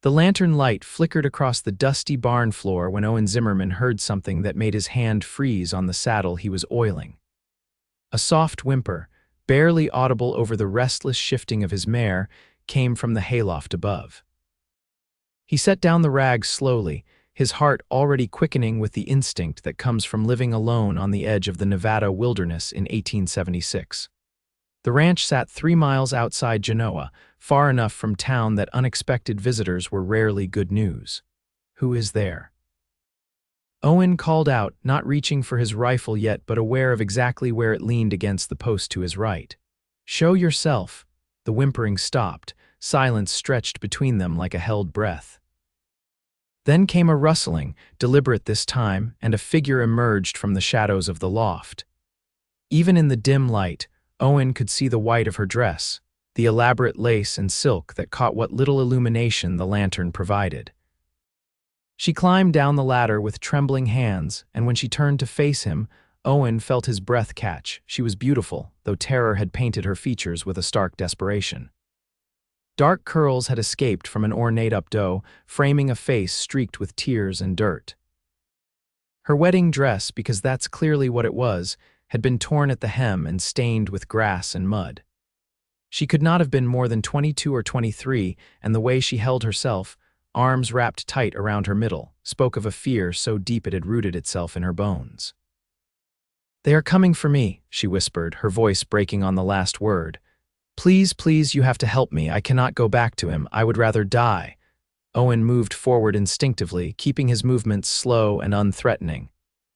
The lantern light flickered across the dusty barn floor when Owen Zimmerman heard something that made his hand freeze on the saddle he was oiling. A soft whimper, barely audible over the restless shifting of his mare, came from the hayloft above. He set down the rag slowly, his heart already quickening with the instinct that comes from living alone on the edge of the Nevada wilderness in 1876. The ranch sat 3 miles outside Genoa, far enough from town that unexpected visitors were rarely good news. "Who is there?" Owen called out, not reaching for his rifle yet but aware of exactly where it leaned against the post to his right. "Show yourself." The whimpering stopped, silence stretched between them like a held breath. Then came a rustling, deliberate this time, and a figure emerged from the shadows of the loft. Even in the dim light, Owen could see the white of her dress, the elaborate lace and silk that caught what little illumination the lantern provided. She climbed down the ladder with trembling hands, and when she turned to face him, Owen felt his breath catch. She was beautiful, though terror had painted her features with a stark desperation. Dark curls had escaped from an ornate updo, framing a face streaked with tears and dirt. Her wedding dress, because that's clearly what it was, had been torn at the hem and stained with grass and mud. She could not have been more than 22 or 23, and the way she held herself, arms wrapped tight around her middle, spoke of a fear so deep it had rooted itself in her bones. "They are coming for me," she whispered, her voice breaking on the last word. "Please, please, you have to help me. I cannot go back to him. I would rather die." Owen moved forward instinctively, keeping his movements slow and unthreatening.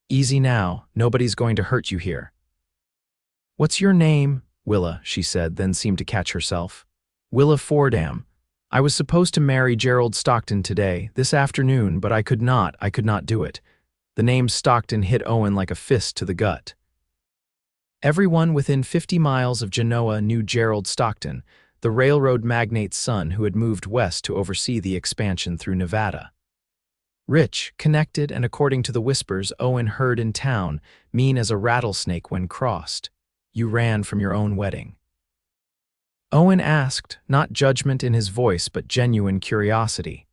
"Easy now. Nobody's going to hurt you here." "What's your name?" "Willa," she said, then seemed to catch herself. "Willa Fordham. I was supposed to marry Gerald Stockton today, this afternoon, but I could not do it." The name Stockton hit Owen like a fist to the gut. Everyone within 50 miles of Genoa knew Gerald Stockton, the railroad magnate's son who had moved west to oversee the expansion through Nevada. Rich, connected, and according to the whispers Owen heard in town, mean as a rattlesnake when crossed. "You ran from your own wedding." Owen asked, not judgment in his voice but genuine curiosity.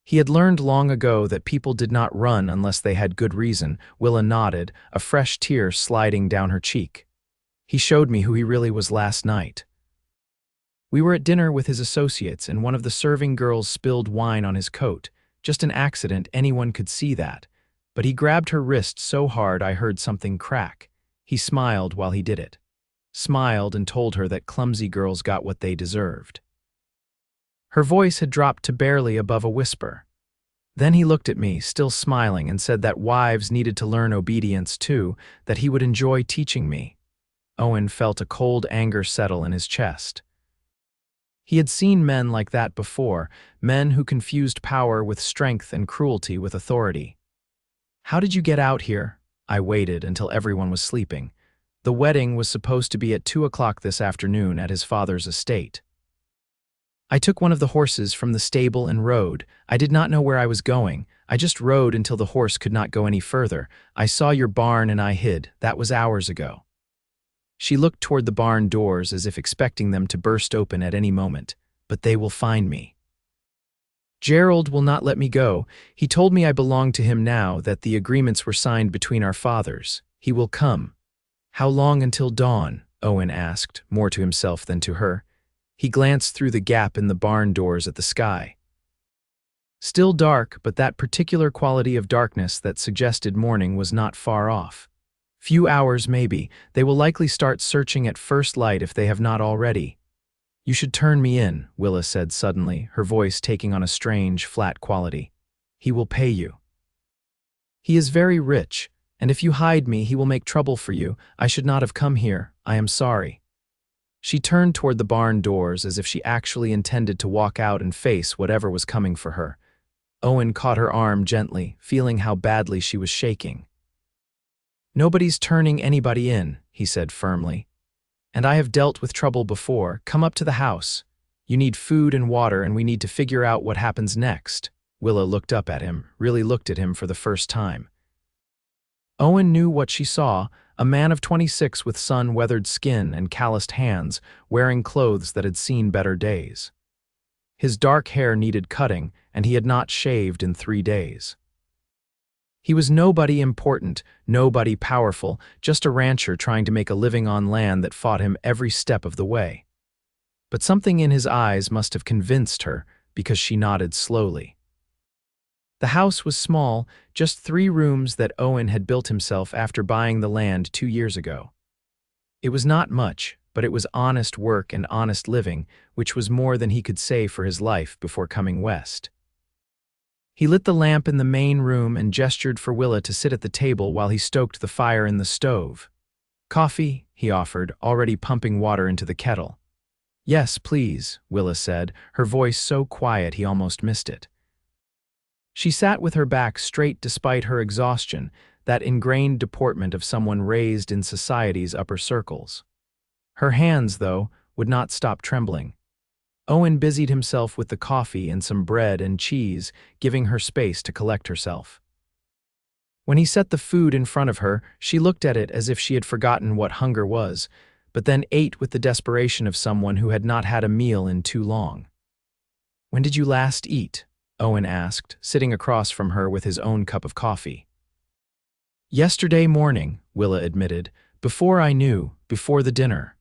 He had learned long ago that people did not run unless they had good reason. Willa nodded, a fresh tear sliding down her cheek. "He showed me who he really was last night. We were at dinner with his associates and one of the serving girls spilled wine on his coat. Just an accident, anyone could see that. But he grabbed her wrist so hard I heard something crack. He smiled while he did it. Smiled and told her that clumsy girls got what they deserved." Her voice had dropped to barely above a whisper. Then he looked at me, still smiling, and said that wives needed to learn obedience too, that he would enjoy teaching me. Owen felt a cold anger settle in his chest. He had seen men like that before, men who confused power with strength and cruelty with authority. "How did you get out here?" I waited until everyone was sleeping. The wedding was supposed to be at 2 o'clock this afternoon at his father's estate. "I took one of the horses from the stable and rode. I did not know where I was going. I just rode until the horse could not go any further. I saw your barn and I hid. That was hours ago." She looked toward the barn doors as if expecting them to burst open at any moment. "But they will find me. Gerald will not let me go. He told me I belonged to him now, that the agreements were signed between our fathers. He will come." "How long until dawn?" Owen asked, more to himself than to her. He glanced through the gap in the barn doors at the sky. Still dark, but that particular quality of darkness that suggested morning was not far off. "Few hours maybe. They will likely start searching at first light if they have not already." "You should turn me in," Willa said suddenly, her voice taking on a strange, flat quality. "He will pay you. He is very rich, and if you hide me he will make trouble for you. I should not have come here. I am sorry." She turned toward the barn doors as if she actually intended to walk out and face whatever was coming for her. Owen caught her arm gently, feeling how badly she was shaking. "Nobody's turning anybody in," he said firmly. "And I have dealt with trouble before. Come up to the house. You need food and water, and we need to figure out what happens next." Willa looked up at him, really looked at him for the first time. Owen knew what she saw, a man of 26 with sun-weathered skin and calloused hands, wearing clothes that had seen better days. His dark hair needed cutting, and he had not shaved in 3 days. He was nobody important, nobody powerful, just a rancher trying to make a living on land that fought him every step of the way. But something in his eyes must have convinced her, because she nodded slowly. The house was small, just 3 rooms that Owen had built himself after buying the land 2 years ago. It was not much, but it was honest work and honest living, which was more than he could say for his life before coming west. He lit the lamp in the main room and gestured for Willa to sit at the table while he stoked the fire in the stove. "Coffee?" he offered, already pumping water into the kettle. "Yes, please," Willa said, her voice so quiet he almost missed it. She sat with her back straight despite her exhaustion, that ingrained deportment of someone raised in society's upper circles. Her hands, though, would not stop trembling. Owen busied himself with the coffee and some bread and cheese, giving her space to collect herself. When he set the food in front of her, she looked at it as if she had forgotten what hunger was, but then ate with the desperation of someone who had not had a meal in too long. "When did you last eat?" Owen asked, sitting across from her with his own cup of coffee. "Yesterday morning," Willa admitted, "before I knew, before the dinner."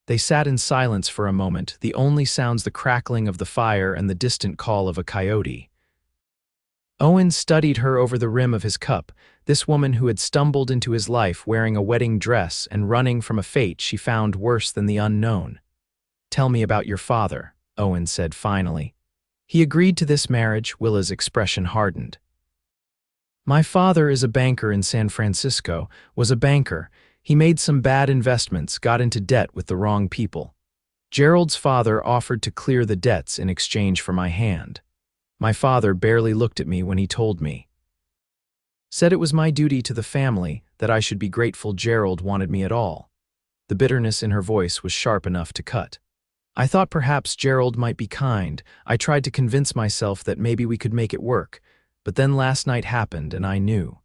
They sat in silence for a moment, the only sounds the crackling of the fire and the distant call of a coyote. Owen studied her over the rim of his cup, this woman who had stumbled into his life wearing a wedding dress and running from a fate she found worse than the unknown. "Tell me about your father," Owen said finally. "He agreed to this marriage," Willa's expression hardened. "My father is a banker in San Francisco, was a banker. He made some bad investments, got into debt with the wrong people. Gerald's father offered to clear the debts in exchange for my hand. My father barely looked at me when he told me. Said it was my duty to the family, that I should be grateful Gerald wanted me at all." The bitterness in her voice was sharp enough to cut. "I thought perhaps Gerald might be kind. I tried to convince myself that maybe we could make it work, but then last night happened and I knew.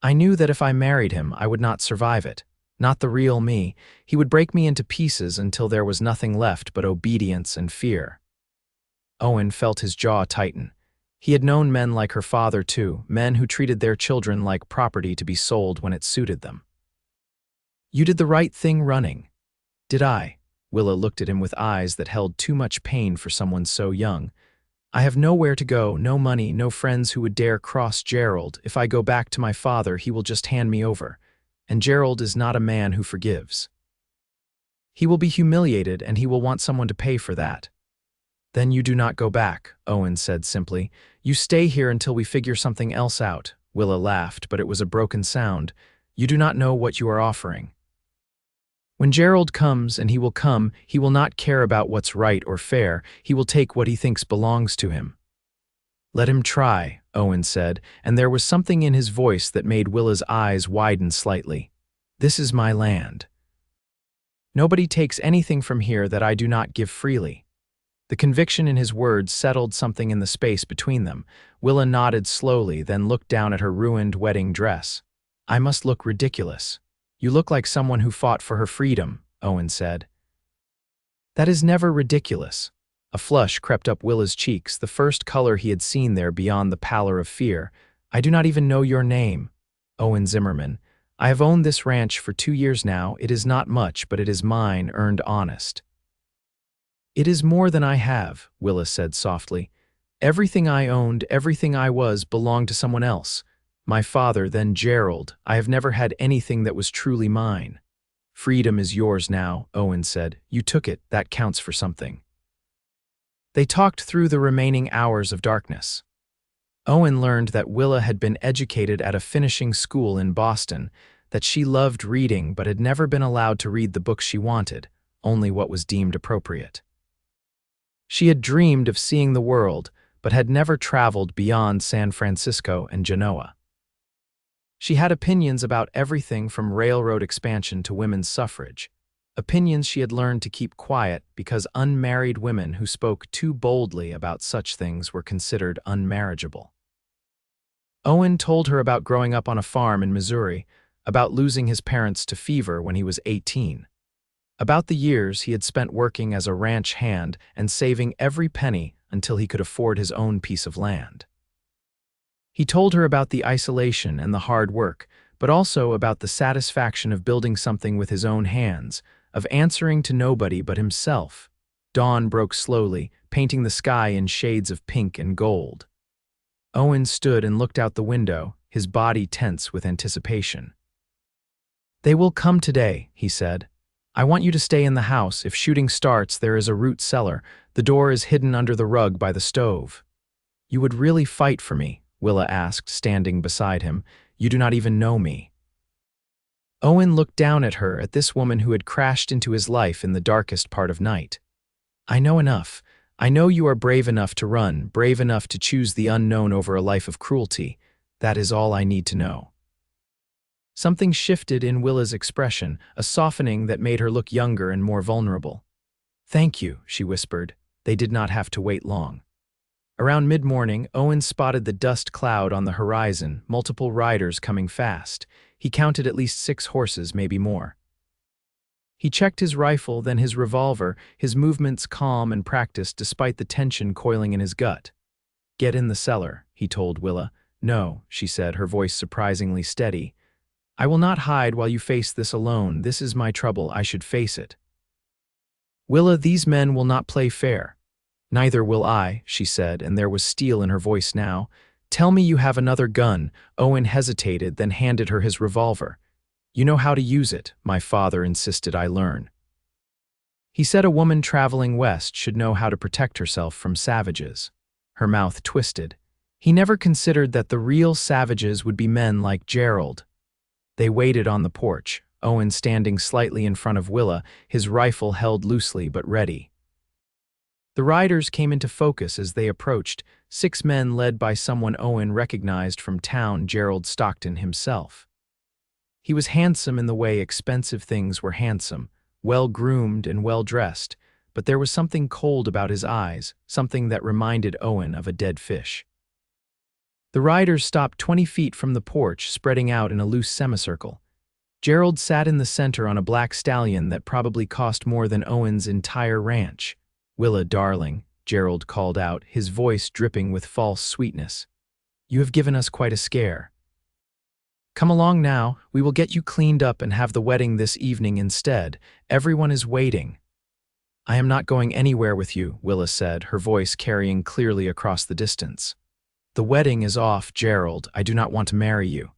I knew that if I married him, I would not survive it. Not the real me. He would break me into pieces until there was nothing left but obedience and fear." Owen felt his jaw tighten. He had known men like her father too, men who treated their children like property to be sold when it suited them. "You did the right thing running." "Did I?" Willa looked at him with eyes that held too much pain for someone so young. "I have nowhere to go, no money, no friends who would dare cross Gerald. If I go back to my father, he will just hand me over. And Gerald is not a man who forgives. He will be humiliated and he will want someone to pay for that." "Then you do not go back," Owen said simply. "You stay here until we figure something else out." Willa laughed, but it was a broken sound. "You do not know what you are offering. When Gerald comes, and he will not care about what's right or fair. He will take what he thinks belongs to him." "Let him try," Owen said, and there was something in his voice that made Willa's eyes widen slightly. "This is my land. Nobody takes anything from here that I do not give freely." The conviction in his words settled something in the space between them. Willa nodded slowly, then looked down at her ruined wedding dress. "I must look ridiculous." "You look like someone who fought for her freedom," Owen said. "That is never ridiculous." A flush crept up Willa's cheeks, the first color he had seen there beyond the pallor of fear. "I do not even know your name." "Owen Zimmerman. I have owned this ranch for 2 years now. It is not much, but it is mine, earned honest." "It is more than I have," Willa said softly. "Everything I owned, everything I was, belonged to someone else. My father, then Gerald. I have never had anything that was truly mine." "Freedom is yours now," Owen said. "You took it, that counts for something." They talked through the remaining hours of darkness. Owen learned that Willa had been educated at a finishing school in Boston, that she loved reading but had never been allowed to read the books she wanted, only what was deemed appropriate. She had dreamed of seeing the world, but had never traveled beyond San Francisco and Genoa. She had opinions about everything from railroad expansion to women's suffrage, opinions she had learned to keep quiet because unmarried women who spoke too boldly about such things were considered unmarriageable. Owen told her about growing up on a farm in Missouri, about losing his parents to fever when he was 18, about the years he had spent working as a ranch hand and saving every penny until he could afford his own piece of land. He told her about the isolation and the hard work, but also about the satisfaction of building something with his own hands, of answering to nobody but himself. Dawn broke slowly, painting the sky in shades of pink and gold. Owen stood and looked out the window, his body tense with anticipation. "They will come today," he said. "I want you to stay in the house. If shooting starts, there is a root cellar. The door is hidden under the rug by the stove." "You would really fight for me?" Willa asked, standing beside him. "You do not even know me." Owen looked down at her, at this woman who had crashed into his life in the darkest part of night. "I know enough. I know you are brave enough to run, brave enough to choose the unknown over a life of cruelty. That is all I need to know." Something shifted in Willa's expression, a softening that made her look younger and more vulnerable. "Thank you," she whispered. They did not have to wait long. Around mid-morning, Owen spotted the dust cloud on the horizon, multiple riders coming fast. He counted at least 6 horses, maybe more. He checked his rifle, then his revolver, his movements calm and practiced despite the tension coiling in his gut. "Get in the cellar," he told Willa. "No," she said, her voice surprisingly steady. "I will not hide while you face this alone. This is my trouble. I should face it." "Willa, these men will not play fair." "Neither will I," she said, and there was steel in her voice now. "Tell me you have another gun." Owen hesitated, then handed her his revolver. "You know how to use it," my father insisted I learn. He said a woman traveling west should know how to protect herself from savages. Her mouth twisted. He never considered that the real savages would be men like Gerald. They waited on the porch, Owen standing slightly in front of Willa, his rifle held loosely but ready. The riders came into focus as they approached, 6 men led by someone Owen recognized from town, Gerald Stockton himself. He was handsome in the way expensive things were handsome, well-groomed and well-dressed, but there was something cold about his eyes, something that reminded Owen of a dead fish. The riders stopped 20 feet from the porch, spreading out in a loose semicircle. Gerald sat in the center on a black stallion that probably cost more than Owen's entire ranch. "Willa, darling," Gerald called out, his voice dripping with false sweetness. "You have given us quite a scare. Come along now, we will get you cleaned up and have the wedding this evening instead. Everyone is waiting." "I am not going anywhere with you," Willa said, her voice carrying clearly across the distance. "The wedding is off, Gerald. I do not want to marry you."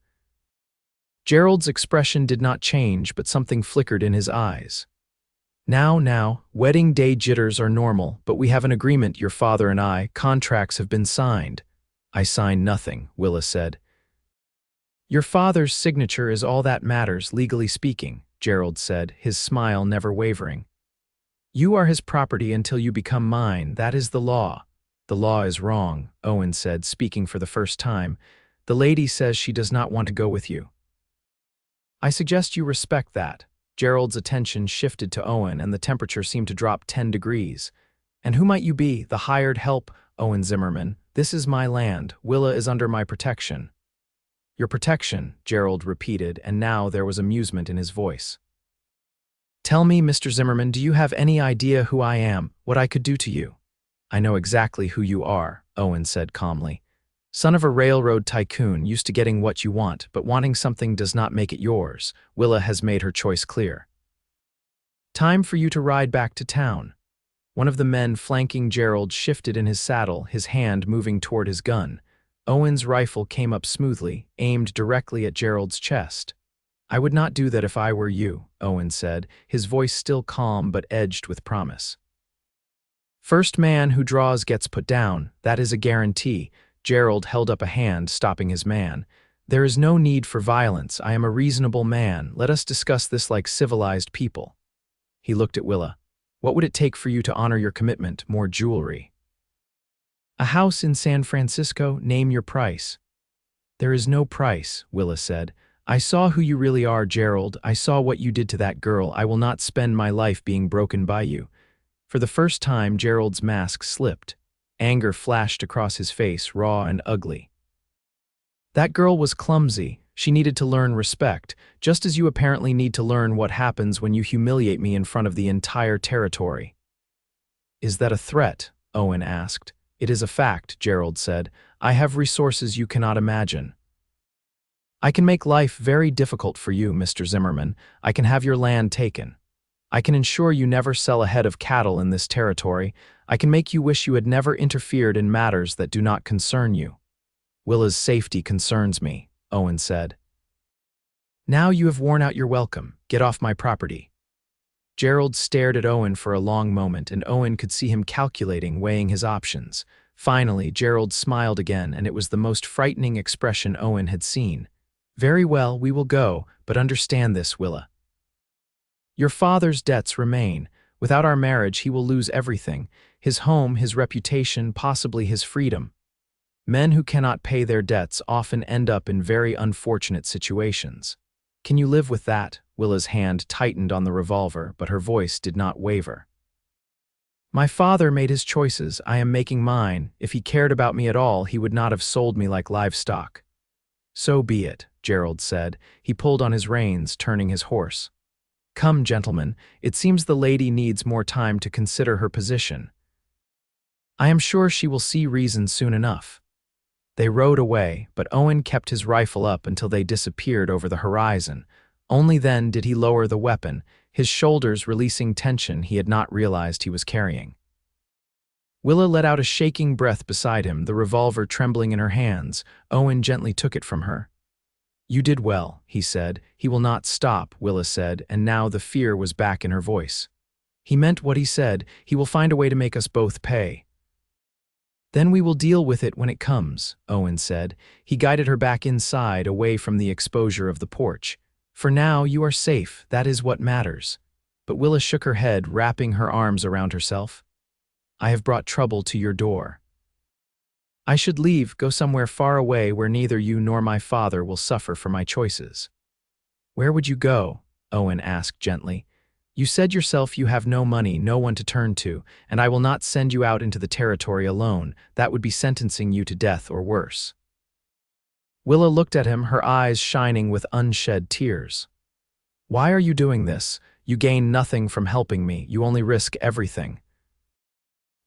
Gerald's expression did not change, but something flickered in his eyes. Now, wedding day jitters are normal, but we have an agreement, your father and I. Contracts have been signed." "I signed nothing," Willa said. "Your father's signature is all that matters, legally speaking," Gerald said, his smile never wavering. "You are his property until you become mine. That is the law." "The law is wrong," Owen said, speaking for the first time. "The lady says she does not want to go with you." "I suggest you respect that." Gerald's attention shifted to Owen, and the temperature seemed to drop 10 degrees. "And who might you be? The hired help?" "Owen Zimmerman. This is my land. Willa is under my protection." "Your protection," Gerald repeated, and now there was amusement in his voice. "Tell me, Mr. Zimmerman, do you have any idea who I am, what I could do to you?" "I know exactly who you are," Owen said calmly. "Son of a railroad tycoon, used to getting what you want, but wanting something does not make it yours. Willa has made her choice clear. Time for you to ride back to town." One of the men flanking Gerald shifted in his saddle, his hand moving toward his gun. Owen's rifle came up smoothly, aimed directly at Gerald's chest. "I would not do that if I were you," Owen said, his voice still calm but edged with promise. "First man who draws gets put down. That is a guarantee." Gerald held up a hand, stopping his man. "There is no need for violence. I am a reasonable man. Let us discuss this like civilized people." He looked at Willa. "What would it take for you to honor your commitment? More jewelry?" "A house in San Francisco. Name your price." "There is no price," Willa said. "I saw who you really are, Gerald. I saw what you did to that girl. I will not spend my life being broken by you." For the first time, Gerald's mask slipped. Anger flashed across his face, raw and ugly. "That girl was clumsy. She needed to learn respect, just as you apparently need to learn what happens when you humiliate me in front of the entire territory. Is that a threat? Owen asked. It is a fact, Gerald said. I have resources you cannot imagine. I can make life very difficult for you, Mr. Zimmerman. I can have your land taken. I can ensure you never sell a head of cattle in this territory. I can make you wish you had never interfered in matters that do not concern you. Willa's safety concerns me, Owen said. Now you have worn out your welcome. Get off my property. Gerald stared at Owen for a long moment, and Owen could see him calculating, weighing his options. Finally, Gerald smiled again, and it was the most frightening expression Owen had seen. Very well, we will go, but understand this, Willa. Your father's debts remain. Without our marriage, he will lose everything. His home, his reputation, possibly his freedom. Men who cannot pay their debts often end up in very unfortunate situations. Can you live with that? Willa's hand tightened on the revolver, but her voice did not waver. My father made his choices. I am making mine. If he cared about me at all, he would not have sold me like livestock. So be it, Gerald said. He pulled on his reins, turning his horse. Come, gentlemen, it seems the lady needs more time to consider her position. I am sure she will see reason soon enough. They rode away, but Owen kept his rifle up until they disappeared over the horizon. Only then did he lower the weapon, his shoulders releasing tension he had not realized he was carrying. Willa let out a shaking breath beside him, the revolver trembling in her hands. Owen gently took it from her. You did well, he said. He will not stop, Willa said, and now the fear was back in her voice. He meant what he said. He will find a way to make us both pay. Then we will deal with it when it comes, Owen said. He guided her back inside, away from the exposure of the porch. For now, you are safe. That is what matters. But Willa shook her head, wrapping her arms around herself. I have brought trouble to your door. I should leave, go somewhere far away where neither you nor my father will suffer for my choices. Where would you go? Owen asked gently. You said yourself you have no money, no one to turn to, and I will not send you out into the territory alone. That would be sentencing you to death or worse. Willa looked at him, her eyes shining with unshed tears. Why are you doing this? You gain nothing from helping me. You only risk everything.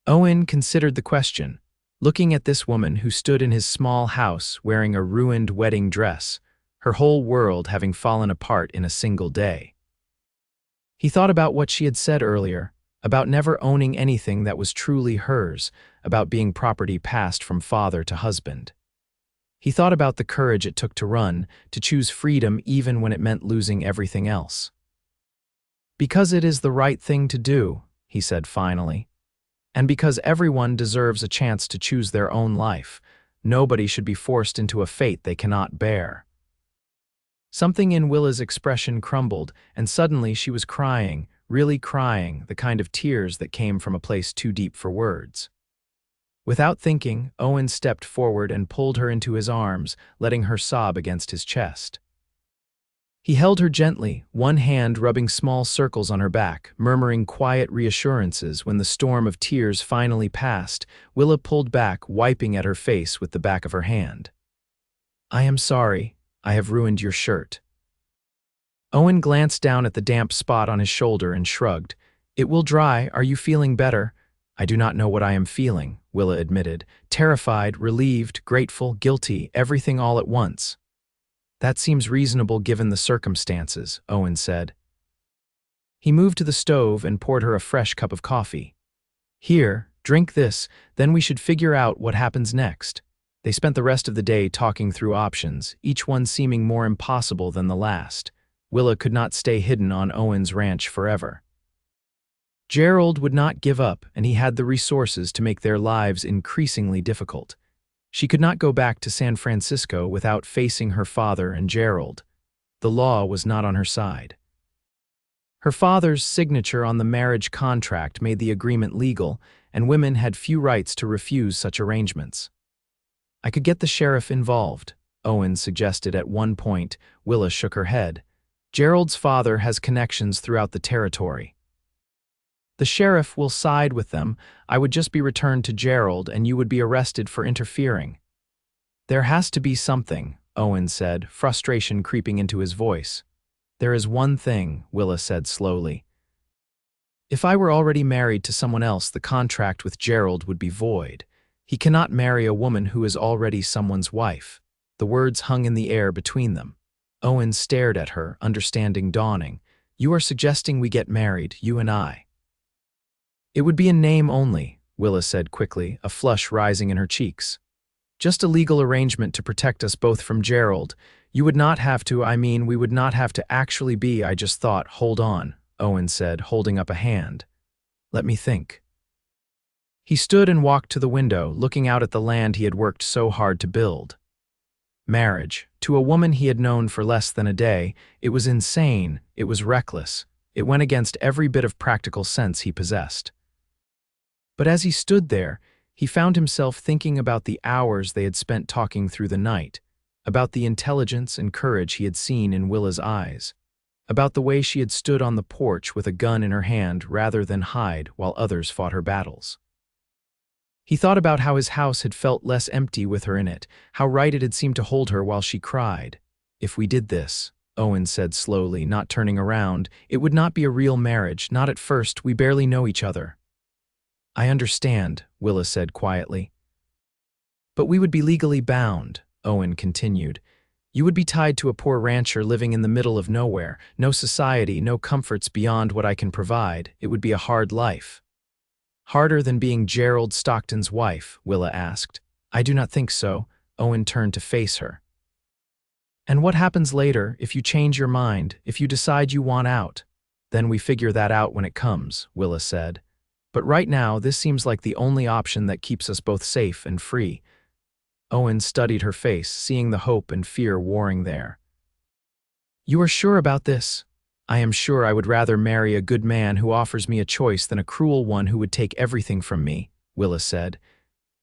Owen considered the question, looking at this woman who stood in his small house wearing a ruined wedding dress, her whole world having fallen apart in a single day. He thought about what she had said earlier, about never owning anything that was truly hers, about being property passed from father to husband. He thought about the courage it took to run, to choose freedom even when it meant losing everything else. Because it is the right thing to do, he said finally. And because everyone deserves a chance to choose their own life, nobody should be forced into a fate they cannot bear. Something in Willa's expression crumbled, and suddenly she was crying, really crying, the kind of tears that came from a place too deep for words. Without thinking, Owen stepped forward and pulled her into his arms, letting her sob against his chest. He held her gently, one hand rubbing small circles on her back, murmuring quiet reassurances. When the storm of tears finally passed, Willa pulled back, wiping at her face with the back of her hand. I am sorry. I have ruined your shirt. Owen glanced down at the damp spot on his shoulder and shrugged. It will dry. Are you feeling better? I do not know what I am feeling, Willa admitted. Terrified, relieved, grateful, guilty, everything all at once. That seems reasonable given the circumstances, Owen said. He moved to the stove and poured her a fresh cup of coffee. Here, drink this, then we should figure out what happens next. They spent the rest of the day talking through options, each one seeming more impossible than the last. Willa could not stay hidden on Owen's ranch forever. Gerald would not give up, and he had the resources to make their lives increasingly difficult. She could not go back to San Francisco without facing her father and Gerald. The law was not on her side. Her father's signature on the marriage contract made the agreement legal, and women had few rights to refuse such arrangements. I could get the sheriff involved, Owen suggested at one point. Willa shook her head. Gerald's father has connections throughout the territory. The sheriff will side with them. I would just be returned to Gerald and you would be arrested for interfering. There has to be something, Owen said, frustration creeping into his voice. There is one thing, Willa said slowly. If I were already married to someone else, the contract with Gerald would be void. He cannot marry a woman who is already someone's wife. The words hung in the air between them. Owen stared at her, understanding dawning. You are suggesting we get married, you and I. It would be in name only, Willa said quickly, a flush rising in her cheeks. Just a legal arrangement to protect us both from Gerald. You would not have to, we would not have to actually be, I just thought, hold on, Owen said, holding up a hand. Let me think. He stood and walked to the window, looking out at the land he had worked so hard to build. Marriage, to a woman he had known for less than a day, it was insane, it was reckless, it went against every bit of practical sense he possessed. But as he stood there, he found himself thinking about the hours they had spent talking through the night, about the intelligence and courage he had seen in Willa's eyes, about the way she had stood on the porch with a gun in her hand rather than hide while others fought her battles. He thought about how his house had felt less empty with her in it, how right it had seemed to hold her while she cried. If we did this, Owen said slowly, not turning around, it would not be a real marriage, not at first, we barely know each other. I understand, Willa said quietly. But we would be legally bound, Owen continued. You would be tied to a poor rancher living in the middle of nowhere, no society, no comforts beyond what I can provide. It would be a hard life. Harder than being Gerald Stockton's wife, Willa asked. I do not think so. Owen turned to face her. And what happens later, if you change your mind, if you decide you want out? Then we figure that out when it comes, Willa said. But right now, this seems like the only option that keeps us both safe and free. Owen studied her face, seeing the hope and fear warring there. You are sure about this? I am sure I would rather marry a good man who offers me a choice than a cruel one who would take everything from me, Willa said.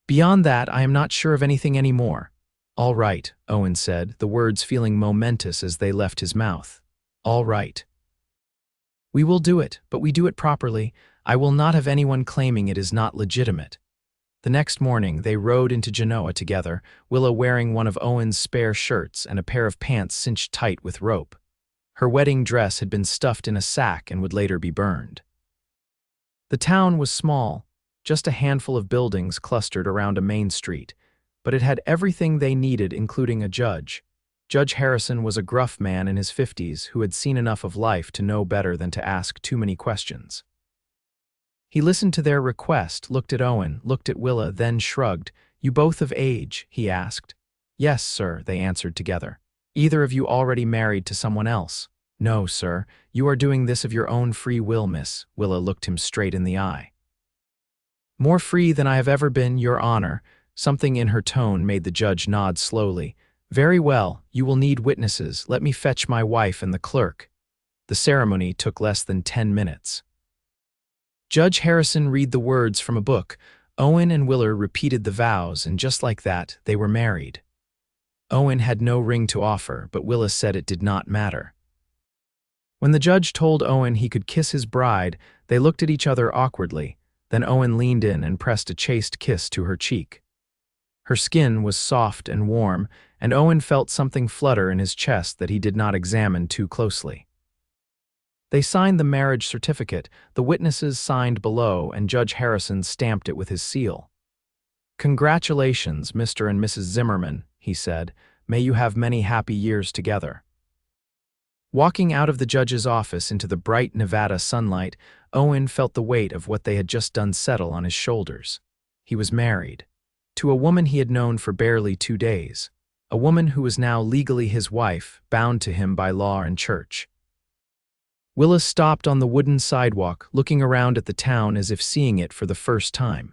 Beyond that, I am not sure of anything anymore. All right, Owen said, the words feeling momentous as they left his mouth. All right. We will do it, but we do it properly. I will not have anyone claiming it is not legitimate. The next morning, they rode into Genoa together, Willa wearing one of Owen's spare shirts and a pair of pants cinched tight with rope. Her wedding dress had been stuffed in a sack and would later be burned. The town was small, just a handful of buildings clustered around a main street, but it had everything they needed, including a judge. Judge Harrison was a gruff man in his 50s who had seen enough of life to know better than to ask too many questions. He listened to their request, looked at Owen, looked at Willa, then shrugged. You both of age? He asked. Yes, sir, they answered together. Either of you already married to someone else? No, sir. You are doing this of your own free will, miss. Willa looked him straight in the eye. More free than I have ever been, Your Honor. Something in her tone made the judge nod slowly. Very well, you will need witnesses. Let me fetch my wife and the clerk. The ceremony took less than 10 minutes. Judge Harrison read the words from a book. Owen and Willa repeated the vows, and just like that, they were married. Owen had no ring to offer, but Willa said it did not matter. When the judge told Owen he could kiss his bride, they looked at each other awkwardly. Then Owen leaned in and pressed a chaste kiss to her cheek. Her skin was soft and warm, and Owen felt something flutter in his chest that he did not examine too closely. They signed the marriage certificate, the witnesses signed below, and Judge Harrison stamped it with his seal. Congratulations, Mr. and Mrs. Zimmerman, he said. May you have many happy years together. Walking out of the judge's office into the bright Nevada sunlight, Owen felt the weight of what they had just done settle on his shoulders. He was married. To a woman he had known for barely 2 days. A woman who was now legally his wife, bound to him by law and church. Willa stopped on the wooden sidewalk, looking around at the town as if seeing it for the first time.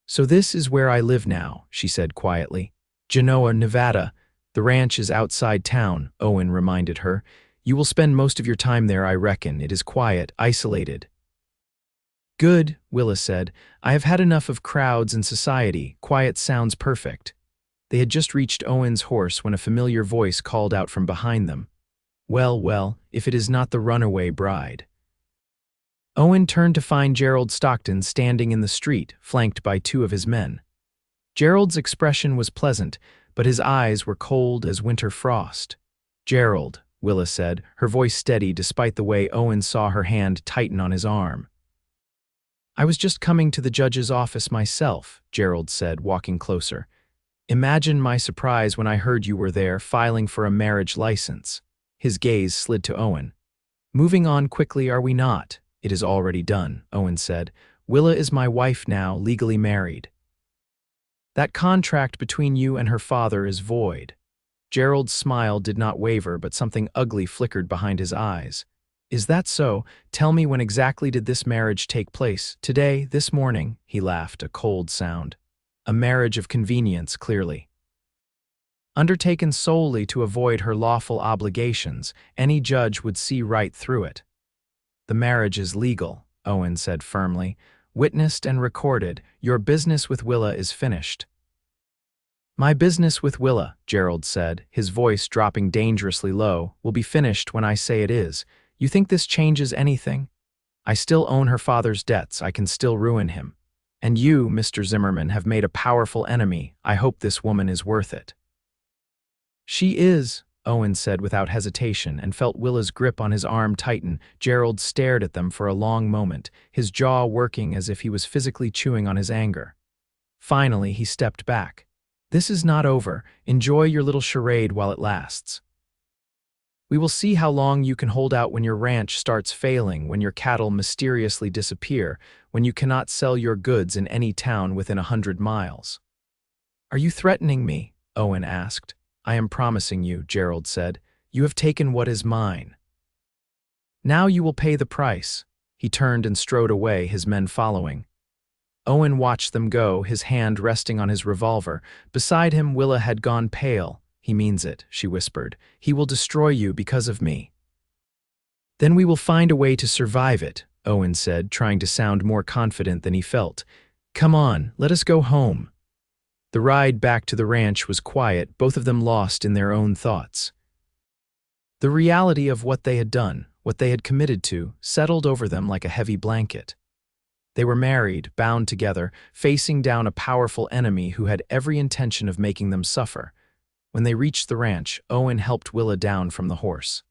So this is where I live now, she said quietly. Genoa, Nevada. The ranch is outside town, Owen reminded her. You will spend most of your time there, I reckon. It is quiet, isolated. Good, Willa said. I have had enough of crowds and society. Quiet sounds perfect. They had just reached Owen's horse when a familiar voice called out from behind them. Well, well, if it is not the runaway bride. Owen turned to find Gerald Stockton standing in the street, flanked by 2 of his men. Gerald's expression was pleasant, but his eyes were cold as winter frost. "Gerald," Willa said, her voice steady despite the way Owen saw her hand tighten on his arm. "I was just coming to the judge's office myself," Gerald said, walking closer. "Imagine my surprise when I heard you were there filing for a marriage license." His gaze slid to Owen. "Moving on quickly, are we not?" "It is already done," Owen said. "Willa is my wife now, legally married. That contract between you and her father is void." Gerald's smile did not waver, but something ugly flickered behind his eyes. "Is that so? Tell me, when exactly did this marriage take place? Today, this morning?" He laughed, a cold sound. "A marriage of convenience, clearly. Undertaken solely to avoid her lawful obligations, any judge would see right through it." "The marriage is legal," Owen said firmly. "Witnessed and recorded. Your business with Willa is finished." "My business with Willa," Gerald said, his voice dropping dangerously low, "will be finished when I say it is. You think this changes anything? I still own her father's debts. I can still ruin him. And you, Mr. Zimmerman, have made a powerful enemy. I hope this woman is worth it." "She is," Owen said without hesitation, and felt Willa's grip on his arm tighten. Gerald stared at them for a long moment, his jaw working as if he was physically chewing on his anger. Finally, he stepped back. "This is not over. Enjoy your little charade while it lasts. We will see how long you can hold out when your ranch starts failing, when your cattle mysteriously disappear, when you cannot sell your goods in any town within 100 miles. "Are you threatening me?" Owen asked. "I am promising you," Gerald said. "You have taken what is mine. Now you will pay the price." He turned and strode away, his men following. Owen watched them go, his hand resting on his revolver. Beside him, Willa had gone pale. "He means it," she whispered. "He will destroy you because of me." "Then we will find a way to survive it," Owen said, trying to sound more confident than he felt. "Come on, let us go home." The ride back to the ranch was quiet, both of them lost in their own thoughts. The reality of what they had done, what they had committed to, settled over them like a heavy blanket. They were married, bound together, facing down a powerful enemy who had every intention of making them suffer. When they reached the ranch, Owen helped Willa down from the horse.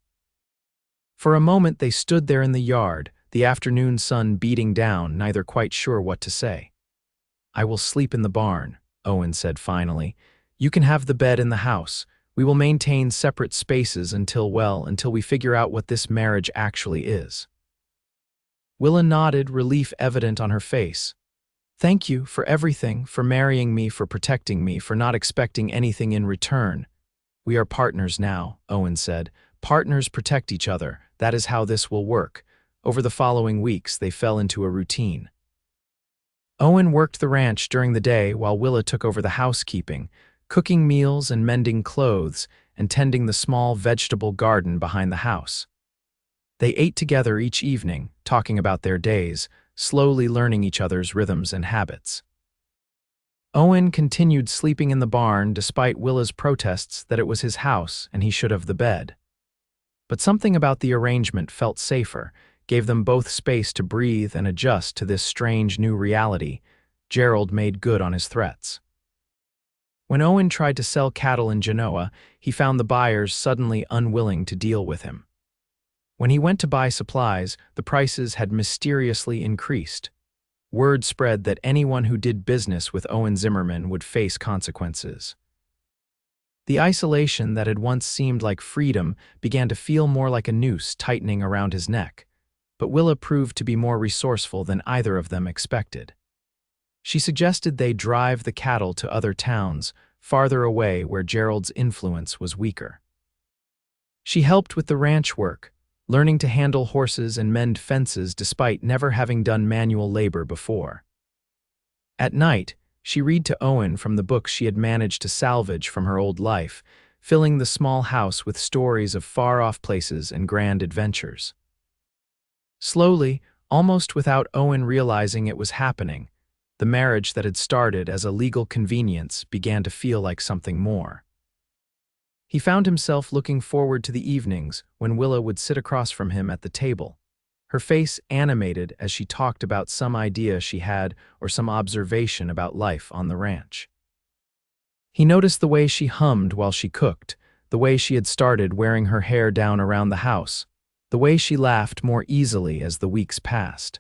For a moment they stood there in the yard, the afternoon sun beating down, neither quite sure what to say. "I will sleep in the barn," Owen said finally. "You can have the bed in the house. We will maintain separate spaces until we figure out what this marriage actually is." Willa nodded, relief evident on her face. "Thank you for everything, for marrying me, for protecting me, for not expecting anything in return." "We are partners now," Owen said. "Partners protect each other. That is how this will work." Over the following weeks, they fell into a routine. Owen worked the ranch during the day while Willa took over the housekeeping, cooking meals and mending clothes, and tending the small vegetable garden behind the house. They ate together each evening, talking about their days, slowly learning each other's rhythms and habits. Owen continued sleeping in the barn despite Willa's protests that it was his house and he should have the bed. But something about the arrangement felt safer, gave them both space to breathe and adjust to this strange new reality. Gerald made good on his threats. When Owen tried to sell cattle in Genoa, he found the buyers suddenly unwilling to deal with him. When he went to buy supplies, the prices had mysteriously increased. Word spread that anyone who did business with Owen Zimmerman would face consequences. The isolation that had once seemed like freedom began to feel more like a noose tightening around his neck, but Willa proved to be more resourceful than either of them expected. She suggested they drive the cattle to other towns, farther away where Gerald's influence was weaker. She helped with the ranch work, learning to handle horses and mend fences despite never having done manual labor before. At night, she read to Owen from the books she had managed to salvage from her old life, filling the small house with stories of far-off places and grand adventures. Slowly, almost without Owen realizing it was happening, the marriage that had started as a legal convenience began to feel like something more. He found himself looking forward to the evenings when Willa would sit across from him at the table, her face animated as she talked about some idea she had or some observation about life on the ranch. He noticed the way she hummed while she cooked, the way she had started wearing her hair down around the house, the way she laughed more easily as the weeks passed.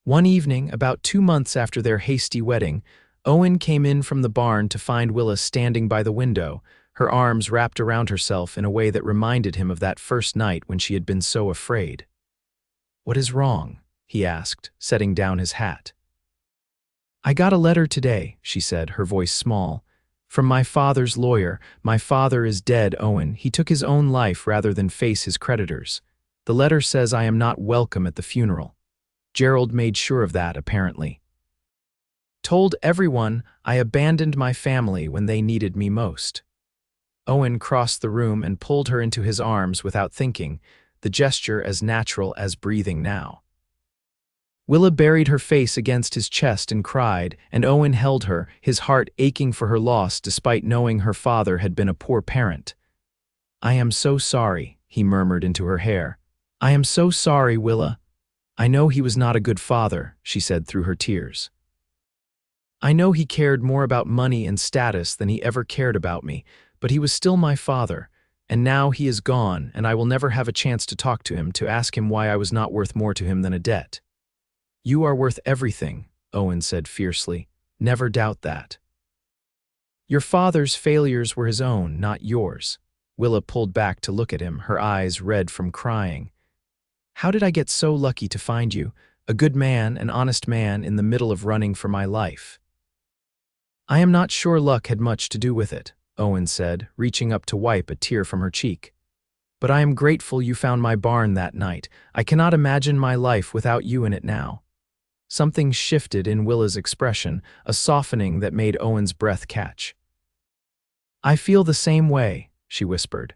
One evening, about 2 months after their hasty wedding, Owen came in from the barn to find Willa standing by the window, her arms wrapped around herself in a way that reminded him of that first night when she had been so afraid. "What is wrong?" he asked, setting down his hat. "I got a letter today," she said, her voice small. "From my father's lawyer. My father is dead, Owen. He took his own life rather than face his creditors. The letter says I am not welcome at the funeral. Gerald made sure of that, apparently. Told everyone I abandoned my family when they needed me most." Owen crossed the room and pulled her into his arms without thinking, the gesture as natural as breathing now. Willa buried her face against his chest and cried, and Owen held her, his heart aching for her loss despite knowing her father had been a poor parent. "I am so sorry," he murmured into her hair. "I am so sorry, Willa. I know he was not a good father," she said through her tears. "I know he cared more about money and status than he ever cared about me, but he was still my father, and now he is gone, and I will never have a chance to talk to him, to ask him why I was not worth more to him than a debt." "You are worth everything," Owen said fiercely. "Never doubt that. Your father's failures were his own, not yours." Willa pulled back to look at him, her eyes red from crying. "How did I get so lucky to find you, a good man, an honest man, in the middle of running for my life?" "I am not sure luck had much to do with it," Owen said, reaching up to wipe a tear from her cheek. "But I am grateful you found my barn that night. I cannot imagine my life without you in it now." Something shifted in Willa's expression, a softening that made Owen's breath catch. "I feel the same way," she whispered.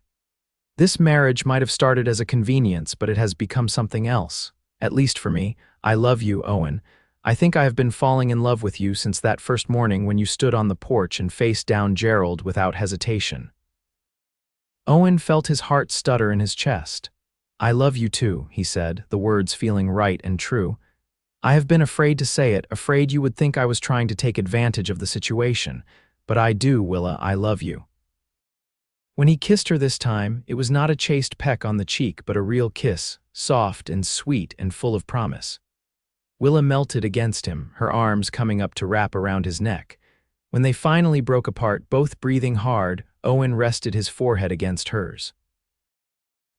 "This marriage might have started as a convenience, but it has become something else. At least for me. I love you, Owen. I think I have been falling in love with you since that first morning when you stood on the porch and faced down Gerald without hesitation." Owen felt his heart stutter in his chest. "I love you too," he said, the words feeling right and true. "I have been afraid to say it, afraid you would think I was trying to take advantage of the situation. But I do, Willa, I love you." When he kissed her this time, it was not a chaste peck on the cheek, but a real kiss, soft and sweet and full of promise. Willa melted against him, her arms coming up to wrap around his neck. When they finally broke apart, both breathing hard, Owen rested his forehead against hers.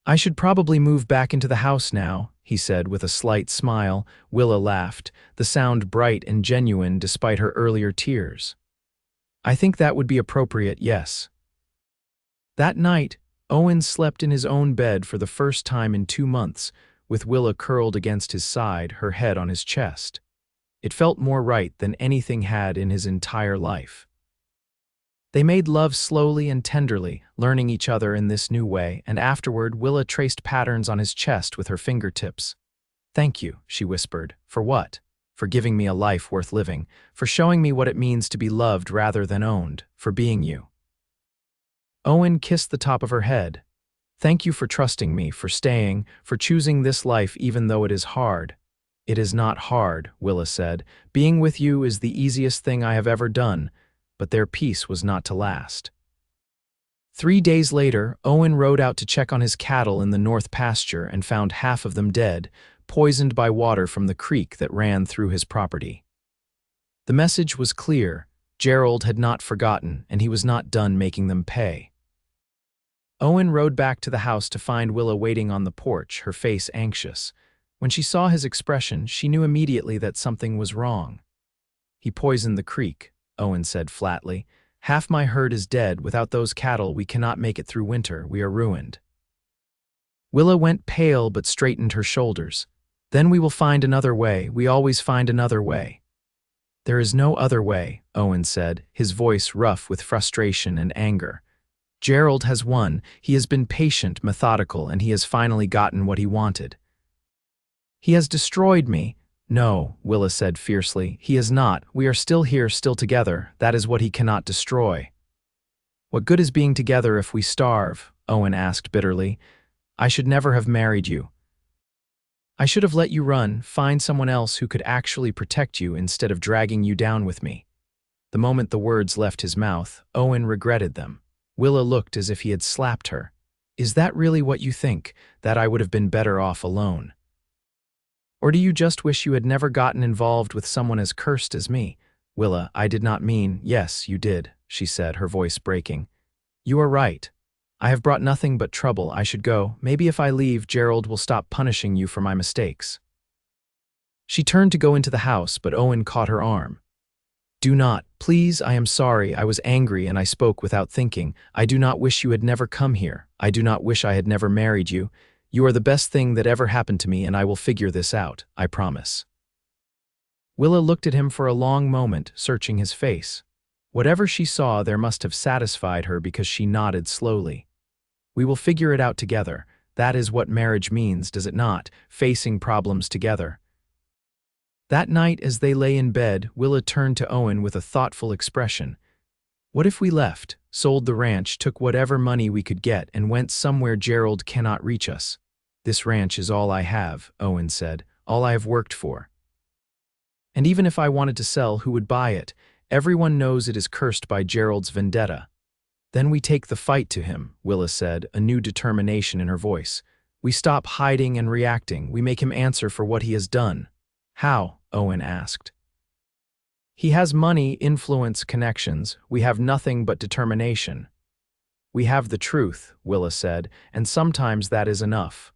"I should probably move back into the house now," he said with a slight smile. Willa laughed, the sound bright and genuine despite her earlier tears. "I think that would be appropriate, yes." That night, Owen slept in his own bed for the first time in 2 months, with Willa curled against his side, her head on his chest. It felt more right than anything had in his entire life. They made love slowly and tenderly, learning each other in this new way, and afterward Willa traced patterns on his chest with her fingertips. "Thank you," she whispered. "For what? For giving me a life worth living, for showing me what it means to be loved rather than owned, for being you." Owen kissed the top of her head. "Thank you for trusting me, for staying, for choosing this life even though it is hard." "It is not hard," Willa said. "Being with you is the easiest thing I have ever done." But their peace was not to last. 3 days later, Owen rode out to check on his cattle in the north pasture and found half of them dead, poisoned by water from the creek that ran through his property. The message was clear. Gerald had not forgotten, and he was not done making them pay. Owen rode back to the house to find Willa waiting on the porch, her face anxious. When she saw his expression, she knew immediately that something was wrong. "He poisoned the creek," Owen said flatly. "Half my herd is dead. Without those cattle, we cannot make it through winter. We are ruined." Willa went pale but straightened her shoulders. "Then we will find another way. We always find another way." "There is no other way," Owen said, his voice rough with frustration and anger. "Gerald has won. He has been patient, methodical, and he has finally gotten what he wanted." "He has destroyed me." "No," Willa said fiercely, "he is not. We are still here, still together. That is what he cannot destroy." "What good is being together if we starve?" Owen asked bitterly. "I should never have married you. I should have let you run, find someone else who could actually protect you instead of dragging you down with me." The moment the words left his mouth, Owen regretted them. Willa looked as if he had slapped her. "Is that really what you think, that I would have been better off alone? Or do you just wish you had never gotten involved with someone as cursed as me?" "Willa, I did not mean—" "Yes, you did," she said, her voice breaking. "You are right. I have brought nothing but trouble. I should go. Maybe if I leave, Gerald will stop punishing you for my mistakes." She turned to go into the house, but Owen caught her arm. "Do not. Please, I am sorry. I was angry and I spoke without thinking. I do not wish you had never come here. I do not wish I had never married you. You are the best thing that ever happened to me, and I will figure this out, I promise." Willa looked at him for a long moment, searching his face. Whatever she saw there must have satisfied her because she nodded slowly. "We will figure it out together. That is what marriage means, does it not? Facing problems together." That night, as they lay in bed, Willa turned to Owen with a thoughtful expression. "What if we left, sold the ranch, took whatever money we could get, and went somewhere Gerald cannot reach us?" "This ranch is all I have," Owen said, "all I have worked for. And even if I wanted to sell, who would buy it? Everyone knows it is cursed by Gerald's vendetta." "Then we take the fight to him," Willa said, a new determination in her voice. "We stop hiding and reacting. We make him answer for what he has done." "How?" Owen asked. "He has money, influence, connections. We have nothing but determination." "We have the truth," Willa said, "and sometimes that is enough."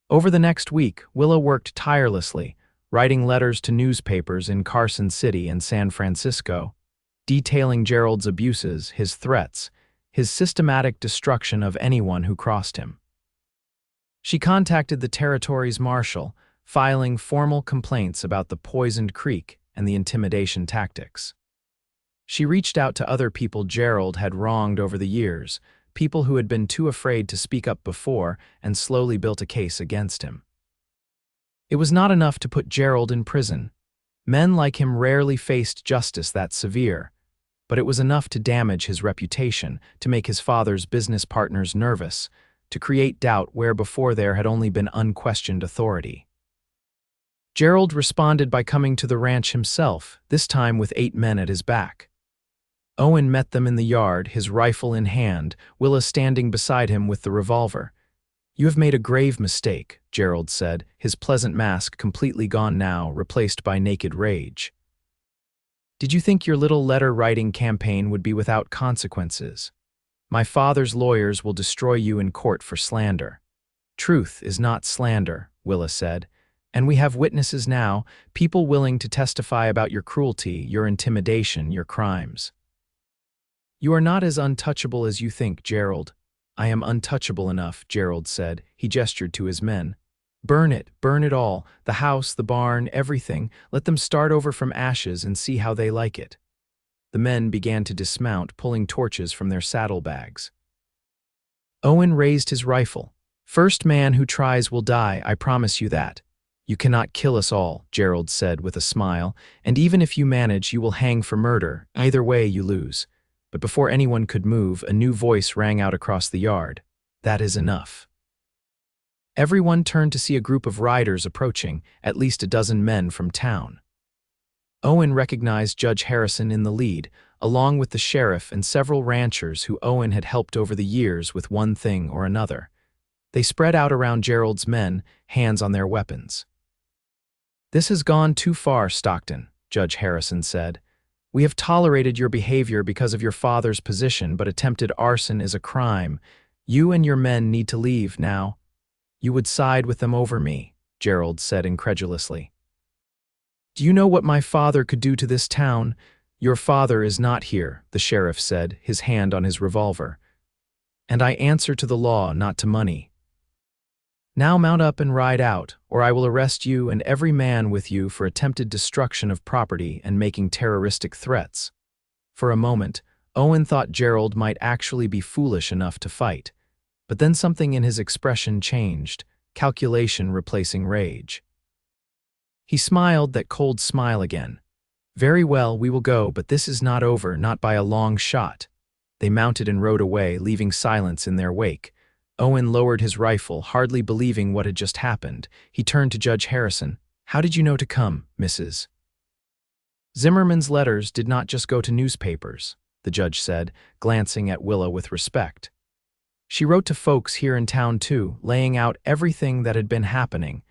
Over the next week, Willa worked tirelessly, writing letters to newspapers in Carson City and San Francisco, detailing Gerald's abuses, his threats, his systematic destruction of anyone who crossed him. She contacted the territory's marshal, filing formal complaints about the poisoned creek and the intimidation tactics. She reached out to other people Gerald had wronged over the years, people who had been too afraid to speak up before, and slowly built a case against him. It was not enough to put Gerald in prison. Men like him rarely faced justice that severe, but it was enough to damage his reputation, to make his father's business partners nervous, to create doubt where before there had only been unquestioned authority. Gerald responded by coming to the ranch himself, this time with 8 men at his back. Owen met them in the yard, his rifle in hand, Willa standing beside him with the revolver. "You have made a grave mistake," Gerald said, his pleasant mask completely gone now, replaced by naked rage. "Did you think your little letter-writing campaign would be without consequences? My father's lawyers will destroy you in court for slander." "Truth is not slander," Willa said. "And we have witnesses now, people willing to testify about your cruelty, your intimidation, your crimes." "You are not as untouchable as you think, Gerald." "I am untouchable enough," Gerald said. He gestured to his men. Burn it all, the house, the barn, everything. Let them start over from ashes and see how they like it." The men began to dismount, pulling torches from their saddlebags. Owen raised his rifle. "First man who tries will die, I promise you that." "You cannot kill us all," Gerald said with a smile, "and even if you manage, you will hang for murder. Either way, you lose." But before anyone could move, a new voice rang out across the yard. "That is enough." Everyone turned to see a group of riders approaching, at least a dozen men from town. Owen recognized Judge Harrison in the lead, along with the sheriff and several ranchers who Owen had helped over the years with one thing or another. They spread out around Gerald's men, hands on their weapons. "This has gone too far, Stockton," Judge Harrison said. "We have tolerated your behavior because of your father's position, but attempted arson is a crime. You and your men need to leave now." "You would side with them over me," Gerald said incredulously. "Do you know what my father could do to this town?" "Your father is not here," the sheriff said, his hand on his revolver. "And I answer to the law, not to money. Now mount up and ride out, or I will arrest you and every man with you for attempted destruction of property and making terroristic threats." For a moment, Owen thought Gerald might actually be foolish enough to fight, but then something in his expression changed, calculation replacing rage. He smiled that cold smile again. "Very well, we will go, but this is not over, not by a long shot." They mounted and rode away, leaving silence in their wake. Owen lowered his rifle, hardly believing what had just happened. He turned to Judge Harrison. "How did you know to come, Mrs. Zimmerman's letters did not just go to newspapers, the judge said, glancing at Willa with respect. She wrote to folks here in town too, laying out everything that had been happening,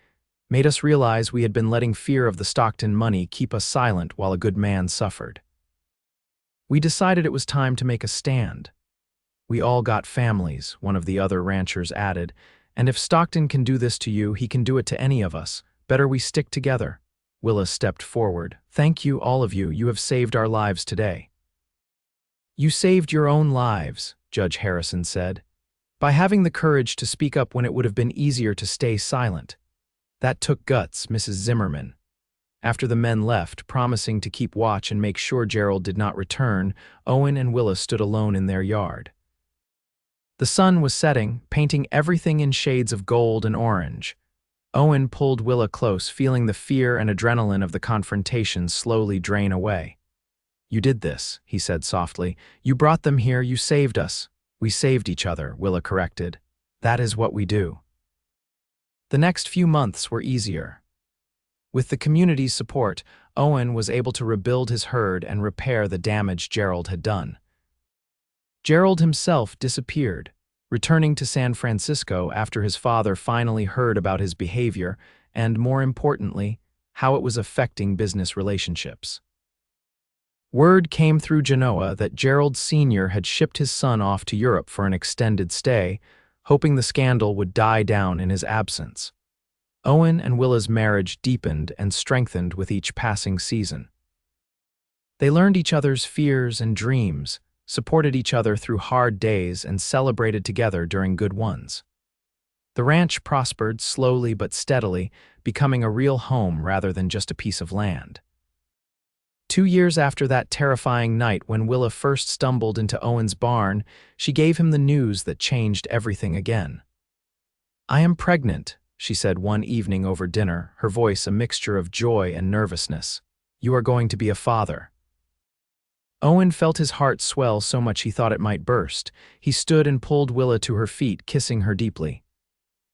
made us realize we had been letting fear of the Stockton money keep us silent while a good man suffered. We decided it was time to make a stand. We all got families, one of the other ranchers added, and if Stockton can do this to you, he can do it to any of us. Better we stick together. Willa stepped forward. Thank you, all of you. You have saved our lives today. You saved your own lives, Judge Harrison said, by having the courage to speak up when it would have been easier to stay silent. That took guts, Mrs. Zimmerman. After the men left, promising to keep watch and make sure Gerald did not return, Owen and Willa stood alone in their yard. The sun was setting, painting everything in shades of gold and orange. Owen pulled Willa close, feeling the fear and adrenaline of the confrontation slowly drain away. You did this, he said softly. You brought them here, you saved us. We saved each other, Willa corrected. That is what we do. The next few months were easier. With the community's support, Owen was able to rebuild his herd and repair the damage Gerald had done. Gerald himself disappeared, returning to San Francisco after his father finally heard about his behavior and, more importantly, how it was affecting business relationships. Word came through Genoa that Gerald Sr. had shipped his son off to Europe for an extended stay, hoping the scandal would die down in his absence. Owen and Willa's marriage deepened and strengthened with each passing season. They learned each other's fears and dreams, supported each other through hard days, and celebrated together during good ones. The ranch prospered slowly but steadily, becoming a real home rather than just a piece of land. 2 years after that terrifying night when Willa first stumbled into Owen's barn, she gave him the news that changed everything again. I am pregnant, she said one evening over dinner, her voice a mixture of joy and nervousness. You are going to be a father. Owen felt his heart swell so much he thought it might burst. He stood and pulled Willa to her feet, kissing her deeply.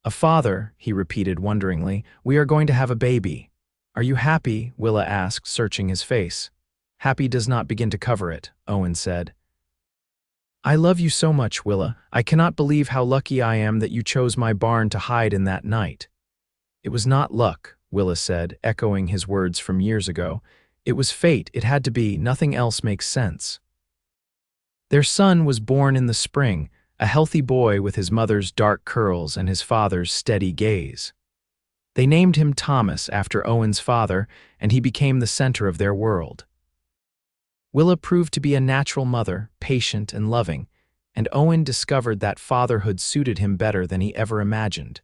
A father, he repeated wonderingly. We are going to have a baby. Are you happy? Willa asked, searching his face. Happy does not begin to cover it, Owen said. I love you so much, Willa. I cannot believe how lucky I am that you chose my barn to hide in that night. It was not luck, Willa said, echoing his words from years ago. It was fate, it had to be, nothing else makes sense. Their son was born in the spring, a healthy boy with his mother's dark curls and his father's steady gaze. They named him Thomas after Owen's father, and he became the center of their world. Willa proved to be a natural mother, patient and loving, and Owen discovered that fatherhood suited him better than he ever imagined.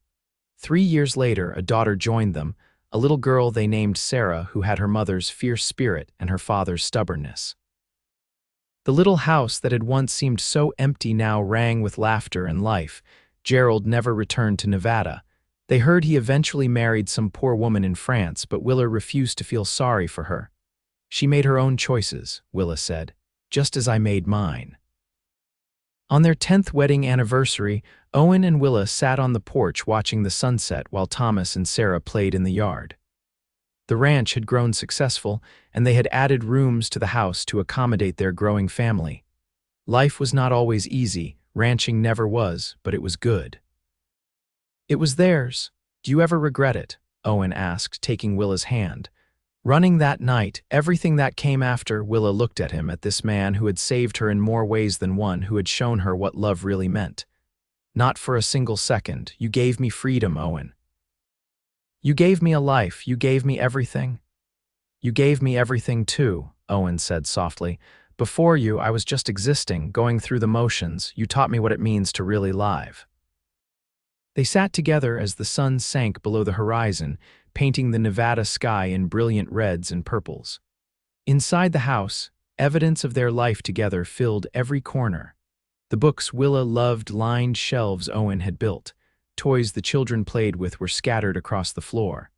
3 years later, a daughter joined them, a little girl they named Sarah, who had her mother's fierce spirit and her father's stubbornness. The little house that had once seemed so empty now rang with laughter and life. Gerald never returned to Nevada. They heard he eventually married some poor woman in France, but Willa refused to feel sorry for her. She made her own choices, Willa said, just as I made mine. On their 10th wedding anniversary, Owen and Willa sat on the porch watching the sunset while Thomas and Sarah played in the yard. The ranch had grown successful, and they had added rooms to the house to accommodate their growing family. Life was not always easy, ranching never was, but it was good. It was theirs. Do you ever regret it? Owen asked, taking Willa's hand. Running that night, everything that came after. Willa looked at him, at this man who had saved her in more ways than one, who had shown her what love really meant. Not for a single second. You gave me freedom, Owen. You gave me a life. You gave me everything. You gave me everything too, Owen said softly. Before you, I was just existing, going through the motions. You taught me what it means to really live. They sat together as the sun sank below the horizon, painting the Nevada sky in brilliant reds and purples. Inside the house, evidence of their life together filled every corner. The books Willa loved lined shelves Owen had built. Toys the children played with were scattered across the floor.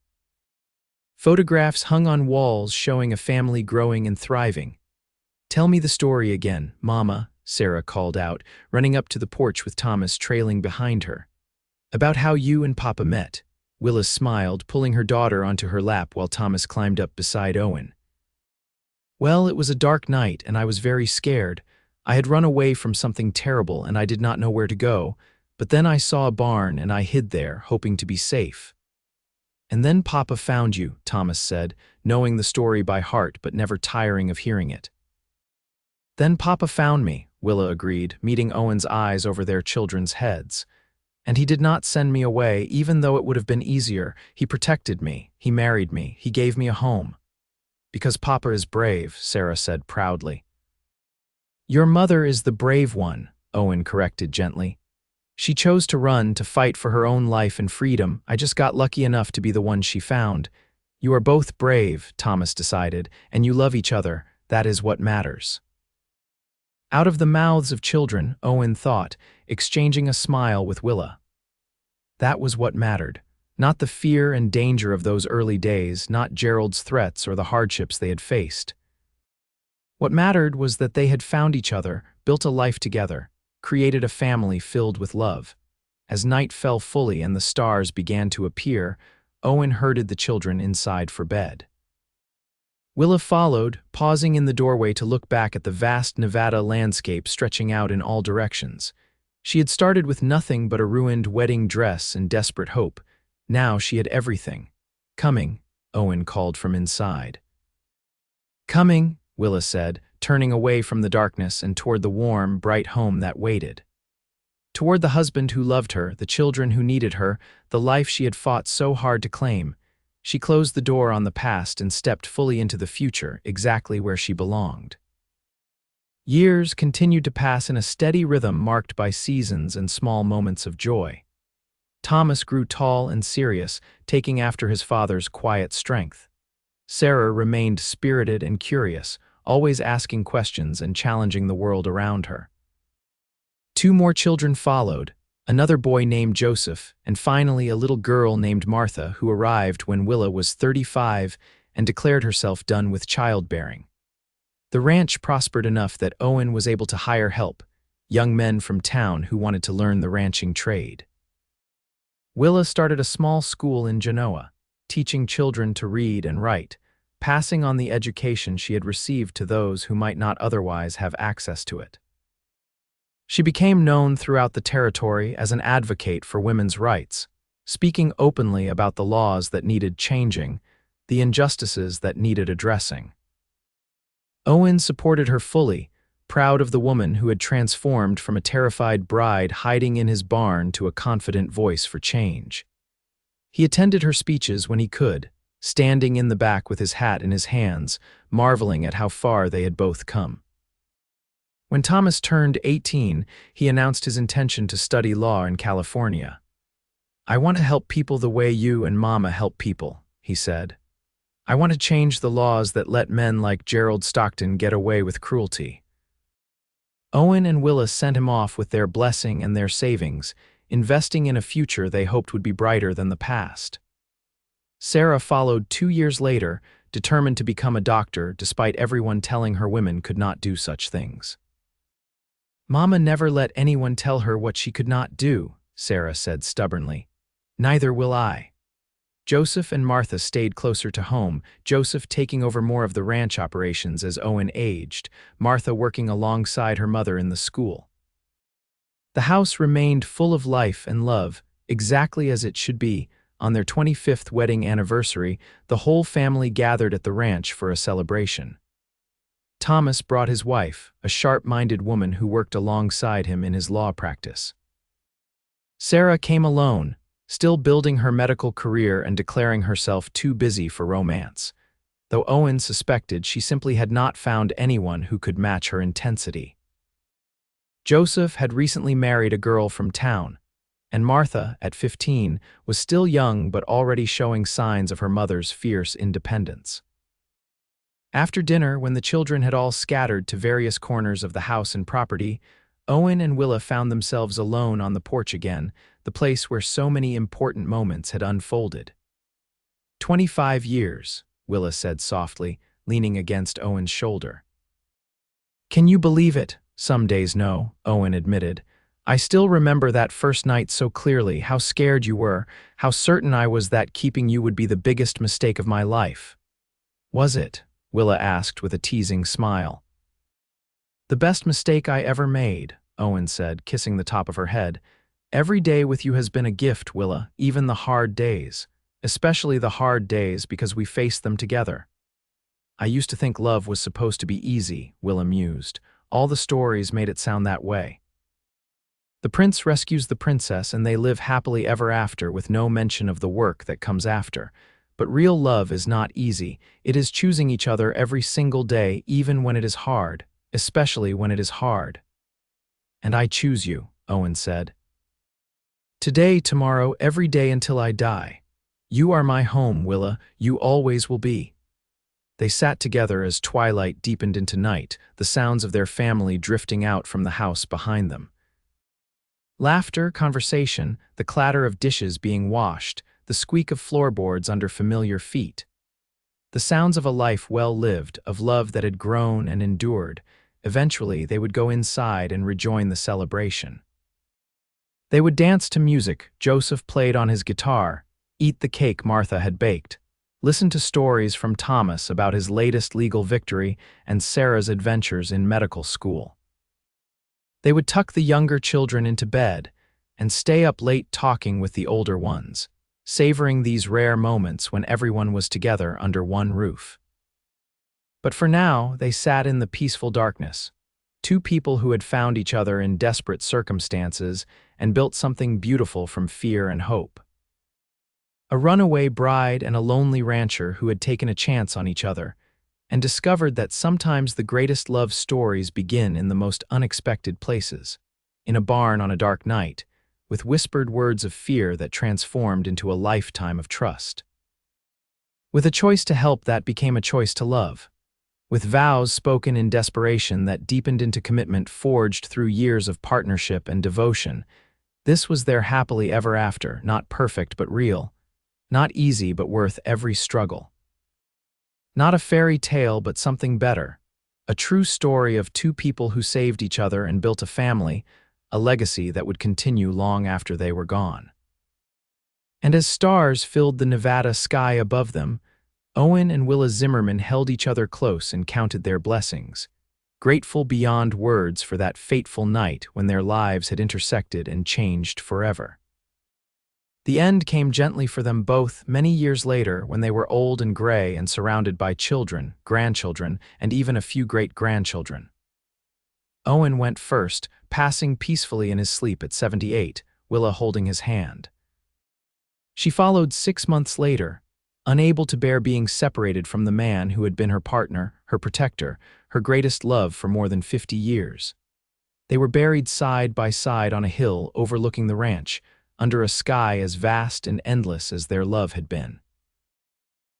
Photographs hung on walls showing a family growing and thriving. Tell me the story again, Mama, Sarah called out, running up to the porch with Thomas trailing behind her. About how you and Papa met. Willa smiled, pulling her daughter onto her lap while Thomas climbed up beside Owen. Well, it was a dark night, and I was very scared. I had run away from something terrible, and I did not know where to go. But then I saw a barn, and I hid there, hoping to be safe. And then Papa found you, Thomas said, knowing the story by heart but never tiring of hearing it. Then Papa found me, Willa agreed, meeting Owen's eyes over their children's heads. And he did not send me away, even though it would have been easier. He protected me, he married me, he gave me a home. Because Papa is brave, Sarah said proudly. Your mother is the brave one, Owen corrected gently. She chose to run, to fight for her own life and freedom. I just got lucky enough to be the one she found. You are both brave, Thomas decided, and you love each other. That is what matters. Out of the mouths of children, Owen thought, exchanging a smile with Willa. That was what mattered. Not the fear and danger of those early days, not Gerald's threats or the hardships they had faced. What mattered was that they had found each other, built a life together, created a family filled with love. As night fell fully and the stars began to appear, Owen herded the children inside for bed. Willa followed, pausing in the doorway to look back at the vast Nevada landscape stretching out in all directions. She had started with nothing but a ruined wedding dress and desperate hope. Now she had everything. Coming, Owen called from inside. Coming, Willa said, turning away from the darkness and toward the warm, bright home that waited. Toward the husband who loved her, the children who needed her, the life she had fought so hard to claim. She closed the door on the past and stepped fully into the future, exactly where she belonged. Years continued to pass in a steady rhythm marked by seasons and small moments of joy. Thomas grew tall and serious, taking after his father's quiet strength. Sarah remained spirited and curious, always asking questions and challenging the world around her. 2 more children followed, another boy named Joseph, and finally a little girl named Martha, who arrived when Willa was 35 and declared herself done with childbearing. The ranch prospered enough that Owen was able to hire help, young men from town who wanted to learn the ranching trade. Willa started a small school in Genoa, teaching children to read and write, passing on the education she had received to those who might not otherwise have access to it. She became known throughout the territory as an advocate for women's rights, speaking openly about the laws that needed changing, the injustices that needed addressing. Owen supported her fully, proud of the woman who had transformed from a terrified bride hiding in his barn to a confident voice for change. He attended her speeches when he could, standing in the back with his hat in his hands, marveling at how far they had both come. When Thomas turned 18, he announced his intention to study law in California. I want to help people the way you and Mama help people, he said. I want to change the laws that let men like Gerald Stockton get away with cruelty. Owen and Willa sent him off with their blessing and their savings, investing in a future they hoped would be brighter than the past. Sarah followed 2 years later, determined to become a doctor despite everyone telling her women could not do such things. Mama never let anyone tell her what she could not do, Sarah said stubbornly. Neither will I. Joseph and Martha stayed closer to home, Joseph taking over more of the ranch operations as Owen aged, Martha working alongside her mother in the school. The house remained full of life and love, exactly as it should be. On their 25th wedding anniversary, the whole family gathered at the ranch for a celebration. Thomas brought his wife, a sharp-minded woman who worked alongside him in his law practice. Sarah came alone, still building her medical career and declaring herself too busy for romance, though Owen suspected she simply had not found anyone who could match her intensity. Joseph had recently married a girl from town, and Martha, at 15, was still young but already showing signs of her mother's fierce independence. After dinner, when the children had all scattered to various corners of the house and property, Owen and Willa found themselves alone on the porch again, the place where so many important moments had unfolded. 25 years, Willa said softly, leaning against Owen's shoulder. Can you believe it? Some days no, Owen admitted. I still remember that first night so clearly, how scared you were, how certain I was that keeping you would be the biggest mistake of my life. Was it? Willa asked with a teasing smile. The best mistake I ever made, Owen said, kissing the top of her head. Every day with you has been a gift, Willa, even the hard days. Especially the hard days because we faced them together. I used to think love was supposed to be easy, Willa mused. All the stories made it sound that way. The prince rescues the princess and they live happily ever after with no mention of the work that comes after. But real love is not easy. It is choosing each other every single day, even when it is hard, especially when it is hard. And I choose you, Owen said. Today, tomorrow, every day until I die. You are my home, Willa. You always will be. They sat together as twilight deepened into night, the sounds of their family drifting out from the house behind them. Laughter, conversation, the clatter of dishes being washed, the squeak of floorboards under familiar feet. The sounds of a life well lived, of love that had grown and endured. Eventually, they would go inside and rejoin the celebration. They would dance to music Joseph played on his guitar, eat the cake Martha had baked, listen to stories from Thomas about his latest legal victory and Sarah's adventures in medical school. They would tuck the younger children into bed and stay up late talking with the older ones, savoring these rare moments when everyone was together under one roof. But for now, they sat in the peaceful darkness, two people who had found each other in desperate circumstances and built something beautiful from fear and hope. A runaway bride and a lonely rancher who had taken a chance on each other and discovered that sometimes the greatest love stories begin in the most unexpected places, in a barn on a dark night, with whispered words of fear that transformed into a lifetime of trust. With a choice to help that became a choice to love, with vows spoken in desperation that deepened into commitment forged through years of partnership and devotion, this was their happily ever after, not perfect but real, not easy but worth every struggle. Not a fairy tale but something better, a true story of two people who saved each other and built a family, a legacy that would continue long after they were gone. And as stars filled the Nevada sky above them, Owen and Willa Zimmerman held each other close and counted their blessings, grateful beyond words for that fateful night when their lives had intersected and changed forever. The end came gently for them both many years later when they were old and gray and surrounded by children, grandchildren, and even a few great-grandchildren. Owen went first, passing peacefully in his sleep at 78, Willa holding his hand. She followed 6 months later, unable to bear being separated from the man who had been her partner, her protector, her greatest love for more than 50 years. They were buried side by side on a hill overlooking the ranch, under a sky as vast and endless as their love had been.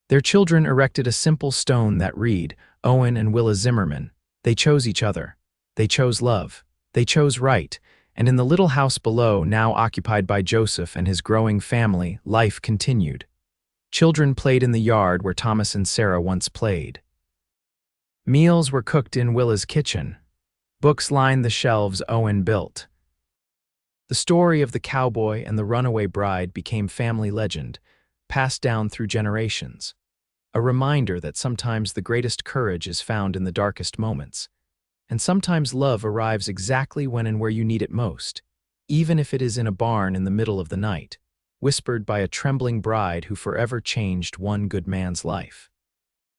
Their children erected a simple stone that read, Owen and Willa Zimmerman. They chose each other. They chose love. They chose right. And in the little house below, now occupied by Joseph and his growing family, life continued. Children played in the yard where Thomas and Sarah once played. Meals were cooked in Willa's kitchen. Books lined the shelves Owen built. The story of the cowboy and the runaway bride became family legend, passed down through generations. A reminder that sometimes the greatest courage is found in the darkest moments. And sometimes love arrives exactly when and where you need it most, even if it is in a barn in the middle of the night, whispered by a trembling bride who forever changed one good man's life.